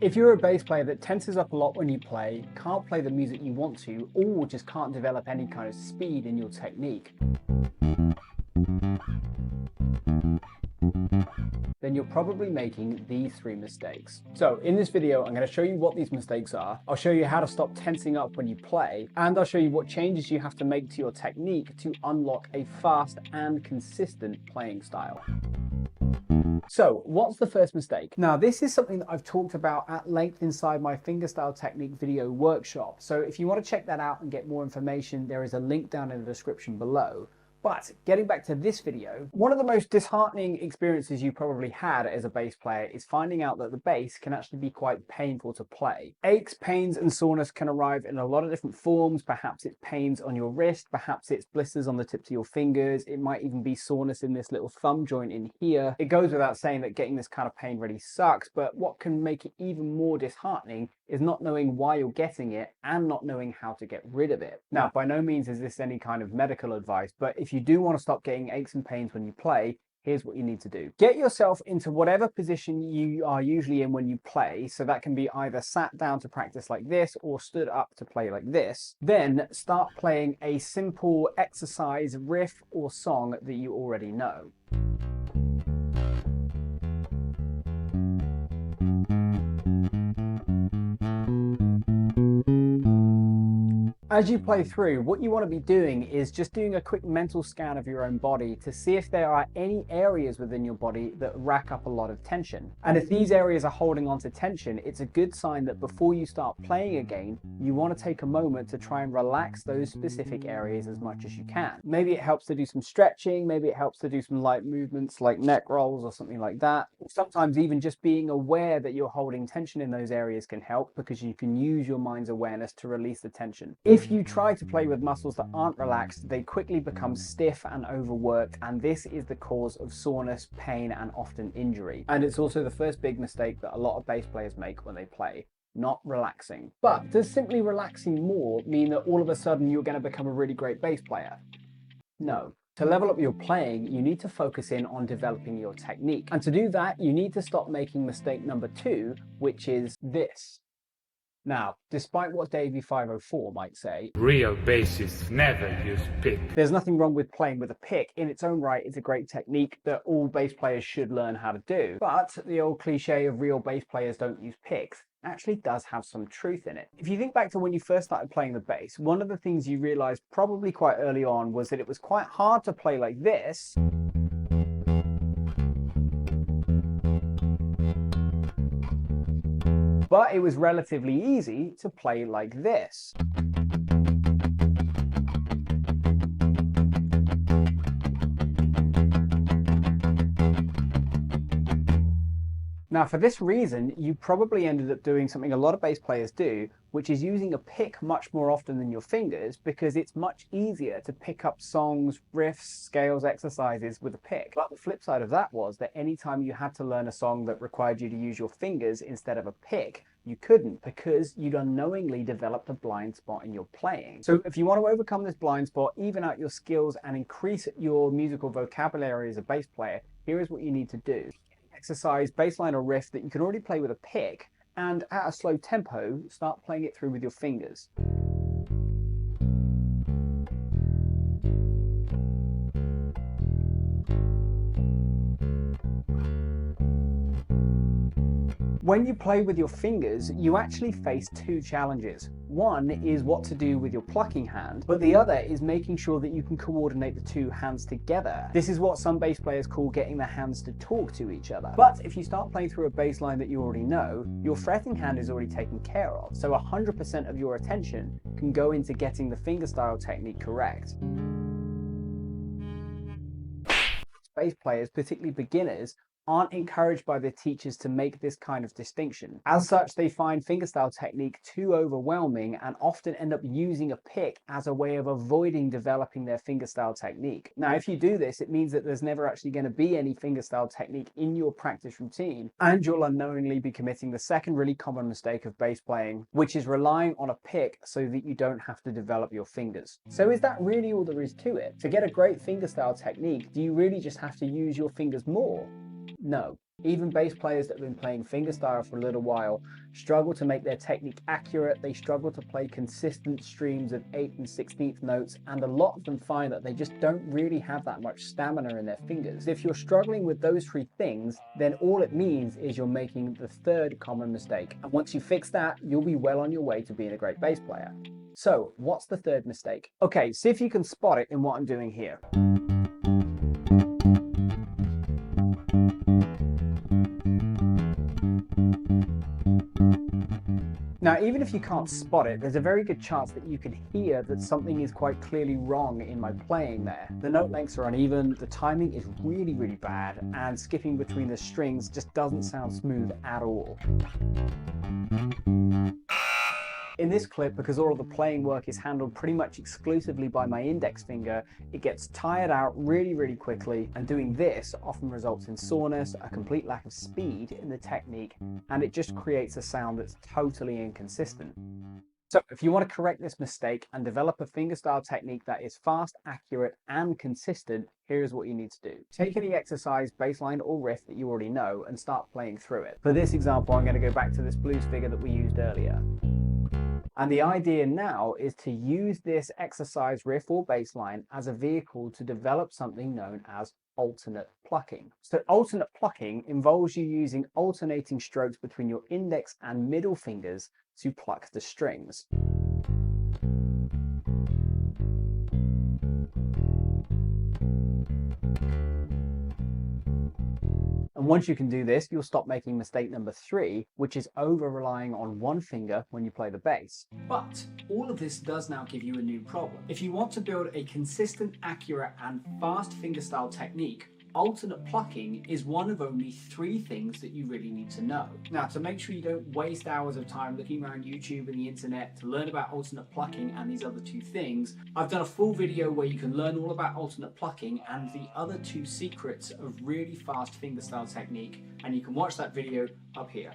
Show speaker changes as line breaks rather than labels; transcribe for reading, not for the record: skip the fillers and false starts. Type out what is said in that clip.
If you're a bass player that tenses up a lot when you play, can't play the music you want to, or just can't develop any kind of speed in your technique, then you're probably making these three mistakes. So in this video, I'm going to show you what these mistakes are. I'll show you how to stop tensing up when you play, and I'll show you what changes you have to make to your technique to unlock a fast and consistent playing style. So what's the first mistake? Now, this is something that I've talked about at length inside my fingerstyle technique video workshop. So if you want to check that out and get more information, there is a link down in the description below. But getting back to this video, one of the most disheartening experiences you probably had as a bass player is finding out that the bass can actually be quite painful to play. Aches, pains, and soreness can arrive in a lot of different forms. Perhaps it's pains on your wrist, perhaps it's blisters on the tips of your fingers, it might even be soreness in this little thumb joint in here. It goes without saying that getting this kind of pain really sucks, but what can make it even more disheartening is not knowing why you're getting it and not knowing how to get rid of it. Now, by no means is this any kind of medical advice, but if you do want to stop getting aches and pains when you play, here's what you need to do. Get yourself into whatever position you are usually in when you play. So that can be either sat down to practice like this or stood up to play like this. Then start playing a simple exercise, riff, or song that you already know. As you play through, what you want to be doing is just doing a quick mental scan of your own body to see if there are any areas within your body that rack up a lot of tension. And if these areas are holding on to tension, it's a good sign that before you start playing again, you want to take a moment to try and relax those specific areas as much as you can. Maybe it helps to do some stretching, maybe it helps to do some light movements like neck rolls or something like that. Sometimes even just being aware that you're holding tension in those areas can help, because you can use your mind's awareness to release the tension. If you try to play with muscles that aren't relaxed, they quickly become stiff and overworked, and this is the cause of soreness, pain, and often injury. And it's also the first big mistake that a lot of bass players make when they play. Not relaxing. But does simply relaxing more mean that all of a sudden you're going to become a really great bass player? No. To level up your playing, you need to focus in on developing your technique. And to do that, you need to stop making mistake number 2, which is this. Now, despite what Davey504 might say,
real bassists never use pick.
There's nothing wrong with playing with a pick. In its own right, it's a great technique that all bass players should learn how to do. But the old cliche of real bass players don't use picks actually does have some truth in it. If you think back to when you first started playing the bass, one of the things you realized probably quite early on was that it was quite hard to play like this. But it was relatively easy to play like this. Now, for this reason, you probably ended up doing something a lot of bass players do, which is using a pick much more often than your fingers, because it's much easier to pick up songs, riffs, scales, exercises with a pick. But the flip side of that was that anytime you had to learn a song that required you to use your fingers instead of a pick, you couldn't, because you'd unknowingly developed a blind spot in your playing. So if you want to overcome this blind spot, even out your skills, and increase your musical vocabulary as a bass player, here is what you need to do. Exercise, bass line, or riff that you can already play with a pick, and at a slow tempo, start playing it through with your fingers. When you play with your fingers, you actually face 2 challenges. One is what to do with your plucking hand, but the other is making sure that you can coordinate the 2 hands together. This is what some bass players call getting the hands to talk to each other. But if you start playing through a bass line that you already know, your fretting hand is already taken care of, so 100% of your attention can go into getting the fingerstyle technique correct. Bass players, particularly beginners, aren't encouraged by their teachers to make this kind of distinction. As such, they find fingerstyle technique too overwhelming and often end up using a pick as a way of avoiding developing their fingerstyle technique. Now, if you do this, it means that there's never actually going to be any fingerstyle technique in your practice routine, and you'll unknowingly be committing the second really common mistake of bass playing, which is relying on a pick so that you don't have to develop your fingers. So is that really all there is to it? To get a great fingerstyle technique, do you really just have to use your fingers more? No. Even bass players that have been playing fingerstyle for a little while struggle to make their technique accurate. They struggle to play consistent streams of 8th and 16th notes, and a lot of them find that they just don't really have that much stamina in their fingers. If you're struggling with those three things, then all it means is you're making the third common mistake. And once you fix that, you'll be well on your way to being a great bass player. So, what's the third mistake? Okay, see if you can spot it in what I'm doing here. Now, even if you can't spot it, there's a very good chance that you can hear that something is quite clearly wrong in my playing there. The note lengths are uneven, the timing is really, really bad, and skipping between the strings just doesn't sound smooth at all. In this clip, because all of the playing work is handled pretty much exclusively by my index finger, it gets tired out really, really quickly, and doing this often results in soreness, a complete lack of speed in the technique, and it just creates a sound that's totally inconsistent. So if you want to correct this mistake and develop a fingerstyle technique that is fast, accurate, and consistent, here's what you need to do. Take any exercise, bass line, or riff that you already know and start playing through it. For this example, I'm going to go back to this blues figure that we used earlier. And the idea now is to use this exercise riff or bass line as a vehicle to develop something known as alternate plucking. So alternate plucking involves you using alternating strokes between your index and middle fingers to pluck the strings. And once you can do this, you'll stop making mistake number 3, which is over-relying on one finger when you play the bass. But all of this does now give you a new problem. If you want to build a consistent, accurate, and fast fingerstyle technique, alternate plucking is one of only 3 things that you really need to know. Now, to make sure you don't waste hours of time looking around YouTube and the internet to learn about alternate plucking and these other 2 things, I've done a full video where you can learn all about alternate plucking and the other 2 secrets of really fast fingerstyle technique, and you can watch that video up here.